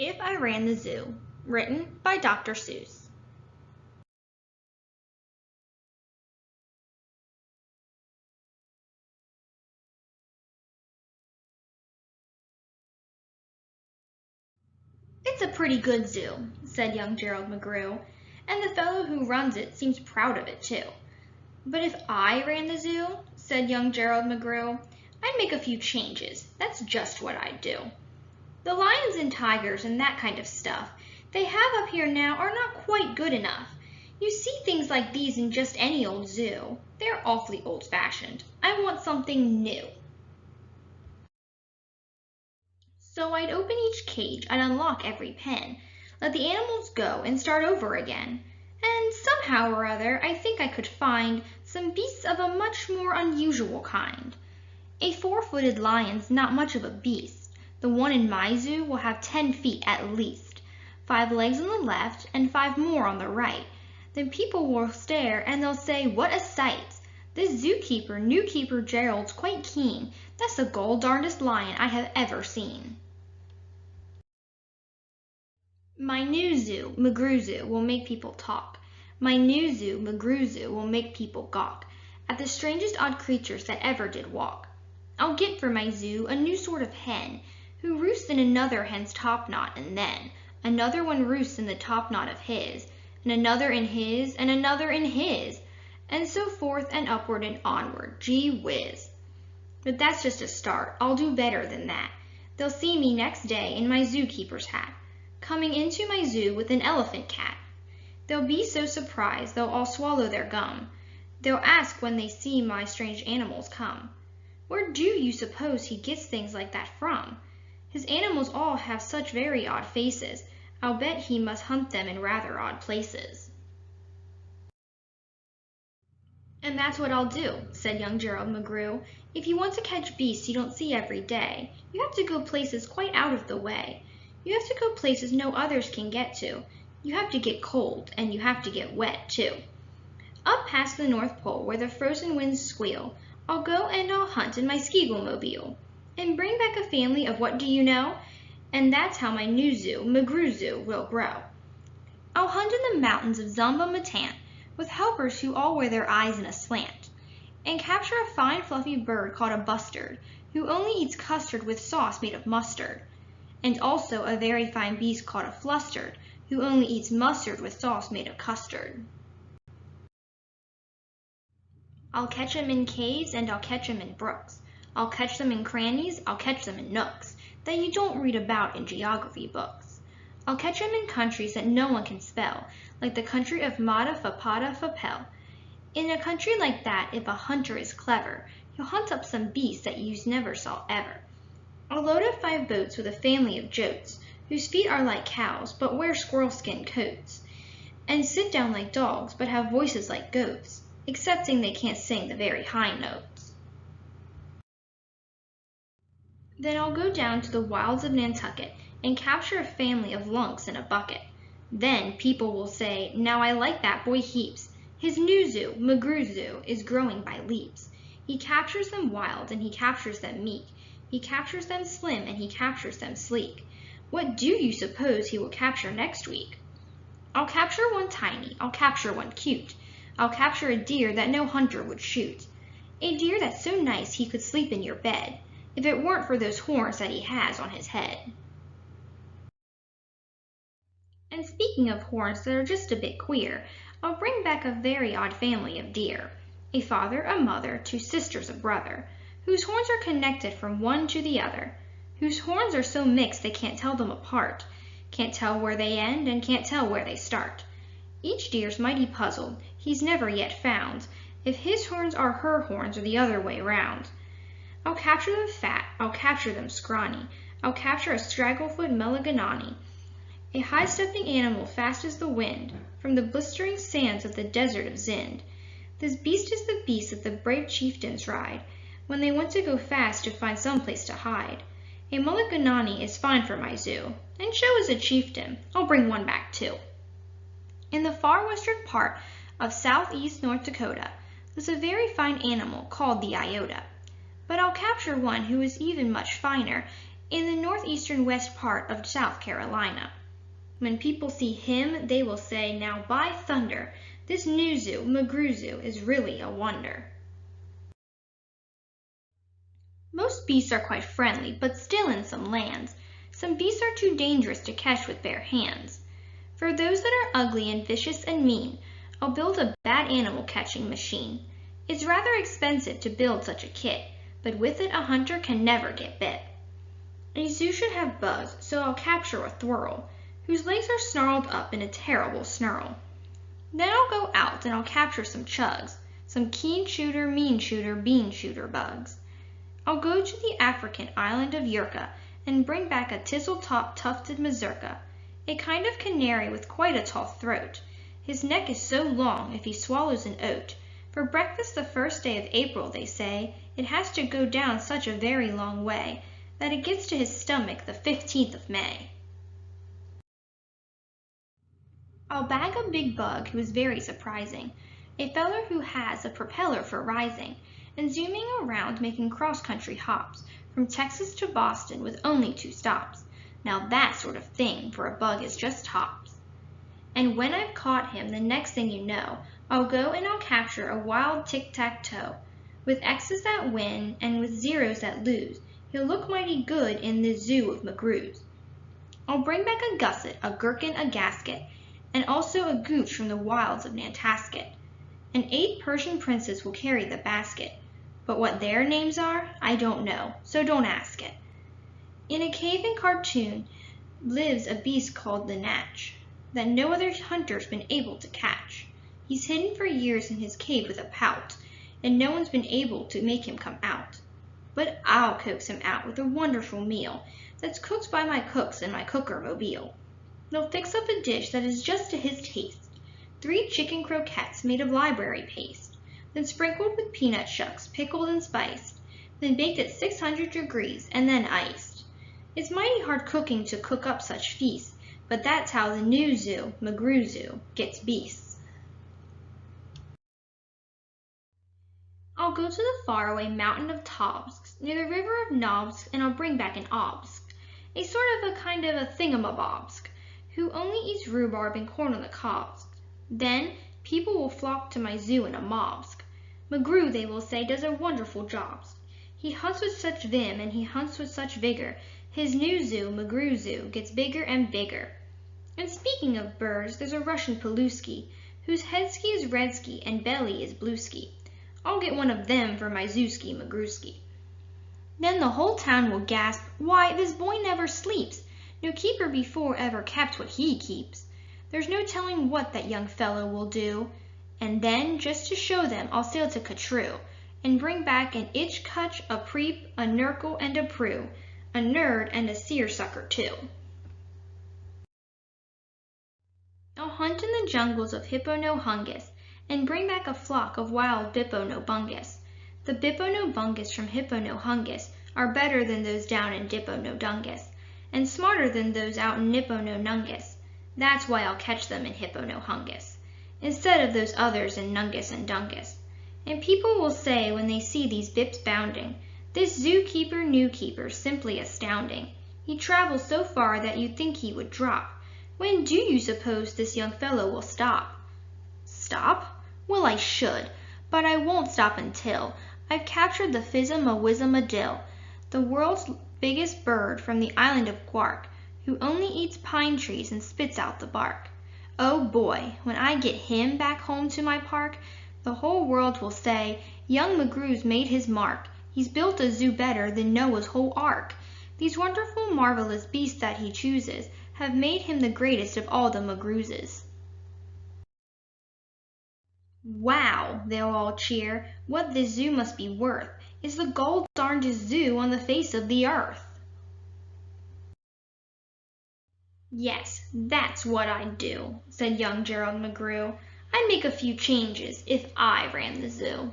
If I Ran the Zoo, written by Dr. Seuss. It's a pretty good zoo, said young Gerald McGrew, and the fellow who runs it seems proud of it too. But if I ran the zoo, said young Gerald McGrew, I'd make a few changes. That's just what I'd do. The lions and tigers and that kind of stuff they have up here now are not quite good enough. You see things like these in just any old zoo. They're awfully old-fashioned. I want something new. So I'd open each cage, I'd unlock every pen, let the animals go and start over again. And somehow or other, I think I could find some beasts of a much more unusual kind. A four-footed lion's not much of a beast. The one in my zoo will have 10 feet at least, 5 legs on the left and 5 more on the right. Then people will stare and they'll say, "What a sight! This zookeeper, new keeper Gerald's quite keen. That's the gol-darndest lion I have ever seen." My new zoo, McGrew Zoo, will make people talk. My new zoo, McGrew Zoo, will make people gawk at the strangest odd creatures that ever did walk. I'll get for my zoo a new sort of hen, who roosts in another hen's topknot, and then another one roosts in the topknot of his, and another in his, and another in his, and so forth and upward and onward. Gee whiz! But that's just a start. I'll do better than that. They'll see me next day in my zookeeper's hat, coming into my zoo with an elephant cat. They'll be so surprised they'll all swallow their gum. They'll ask when they see my strange animals come, "Where do you suppose he gets things like that from? His animals all have such very odd faces. I'll bet he must hunt them in rather odd places." "And that's what I'll do," said young Gerald McGrew. "If you want to catch beasts you don't see every day, you have to go places quite out of the way. You have to go places no others can get to. You have to get cold, and you have to get wet, too. Up past the North Pole, where the frozen winds squeal, I'll go and I'll hunt in my Skiegelmobile, and bring back a family of what do you know? And that's how my new zoo, McGrew Zoo, will grow. I'll hunt in the mountains of Zomba-Matant, with helpers who all wear their eyes in a slant, and capture a fine fluffy bird called a bustard, who only eats custard with sauce made of mustard, and also a very fine beast called a flustard, who only eats mustard with sauce made of custard. I'll catch 'em in caves and I'll catch 'em in brooks. I'll catch them in crannies, I'll catch them in nooks that you don't read about in geography books. I'll catch 'em in countries that no one can spell, like the country of Mata Fapada Fapel. In a country like that, if a hunter is clever, he'll hunt up some beasts that you never saw ever. I'll load up 5 boats with a family of jotes, whose feet are like cows, but wear squirrel-skin coats, and sit down like dogs, but have voices like goats, excepting they can't sing the very high notes. Then I'll go down to the wilds of Nantucket and capture a family of lunks in a bucket. Then people will say, "Now I like that boy heaps. His new zoo, McGrew Zoo, is growing by leaps. He captures them wild and he captures them meek. He captures them slim and he captures them sleek. What do you suppose he will capture next week? I'll capture one tiny, I'll capture one cute. I'll capture a deer that no hunter would shoot. A deer that's so nice he could sleep in your bed, if it weren't for those horns that he has on his head." And speaking of horns that are just a bit queer, I'll bring back a very odd family of deer. A father, a mother, 2 sisters, a brother, whose horns are connected from one to the other, whose horns are so mixed they can't tell them apart, can't tell where they end and can't tell where they start. Each deer's mighty puzzled, he's never yet found if his horns are her horns or the other way round. I'll capture them fat, I'll capture them scrawny, I'll capture a stragglefoot Mulliganawny, a high-stepping animal fast as the wind, from the blistering sands of the desert of Zend. This beast is the beast that the brave chieftains ride, when they want to go fast to find some place to hide. A Mulliganawny is fine for my zoo, and so is a chieftain. I'll bring one back too. In the far western part of southeast North Dakota, there's a very fine animal called the Iota. But I'll capture one who is even much finer, in the northeastern west part of South Carolina. When people see him, they will say, "Now by thunder, this new zoo, McGrew Zoo, is really a wonder." Most beasts are quite friendly, but still in some lands, some beasts are too dangerous to catch with bare hands. For those that are ugly and vicious and mean, I'll build a bad animal catching machine. It's rather expensive to build such a kit, but with it a hunter can never get bit. A zoo should have bugs, so I'll capture a thwirl, whose legs are snarled up in a terrible snarl. Then I'll go out and I'll capture some chugs, some keen shooter, mean shooter, bean shooter bugs. I'll go to the African island of Yurka and bring back a thistle-top tufted mazurka, a kind of canary with quite a tall throat. His neck is so long if he swallows an oat. For breakfast the first day of April, they say, it has to go down such a very long way that it gets to his stomach the 15th of May. I'll bag a big bug who is very surprising, a feller who has a propeller for rising, and zooming around making cross-country hops from Texas to Boston with only 2 stops. Now that sort of thing for a bug is just tops. And when I've caught him, the next thing you know, I'll go and I'll capture a wild tic-tac-toe. With X's that win and with zeros that lose, he'll look mighty good in the zoo of McGrew's. I'll bring back a gusset, a gherkin, a gasket, and also a gooch from the wilds of Nantasket. And 8 Persian princes will carry the basket, but what their names are, I don't know, so don't ask it. In a cave in cartoon lives a beast called the Natch, that no other hunter's been able to catch. He's hidden for years in his cave with a pout, and no one's been able to make him come out. But I'll coax him out with a wonderful meal that's cooked by my cooks in my cooker mobile. They'll fix up a dish that is just to his taste, 3 chicken croquettes made of library paste, then sprinkled with peanut shucks, pickled and spiced, then baked at 600 degrees and then iced. It's mighty hard cooking to cook up such feasts, but that's how the new zoo, McGrew Zoo, gets beasts. I'll go to the faraway mountain of Tobsk, near the river of Nobsk, and I'll bring back an Obsk, a sort of a kind of a thingamabobsk, who only eats rhubarb and corn on the cobs. Then people will flock to my zoo in a mobsk. McGrew, they will say, does a wonderful job. He hunts with such vim and he hunts with such vigor. His new zoo, McGrew Zoo, gets bigger and bigger. And speaking of birds, there's a Russian Paluski, whose headski is redski and belly is blueski. I'll get one of them for my zooski McGrewski. Then the whole town will gasp, "Why, this boy never sleeps. No keeper before ever kept what he keeps. There's no telling what that young fellow will do." And then, just to show them, I'll sail to Catrue, and bring back an itch-cutch, a preep, a nurgle, and a prue, a nerd, and a seersucker too. I'll hunt in the jungles of Hipponohungus, and bring back a flock of wild Bipponobungus. The Bipponobungus from Hipponohungus are better than those down in Dipponodungus, and smarter than those out in Nippononungus. That's why I'll catch them in Hipponohungus, instead of those others in Nungus and Dungus. And people will say when they see these bips bounding, "This zookeeper, new keeper, simply astounding. He travels so far that you'd think he would drop. When do you suppose this young fellow will stop?" Stop? Well, I should, but I won't stop until I've captured the Phizum-a-Whizzum-a-dill, the world's biggest bird from the island of Quark, who only eats pine trees and spits out the bark. Oh boy, when I get him back home to my park, the whole world will say, "Young McGrew's made his mark. He's built a zoo better than Noah's whole ark. These wonderful, marvelous beasts that he chooses have made him the greatest of all the McGrewses." "Wow," they'll all cheer, "what this zoo must be worth. It's the gold-darndest zoo on the face of the earth." "Yes, that's what I'd do," said young Gerald McGrew. "I'd make a few changes if I ran the zoo."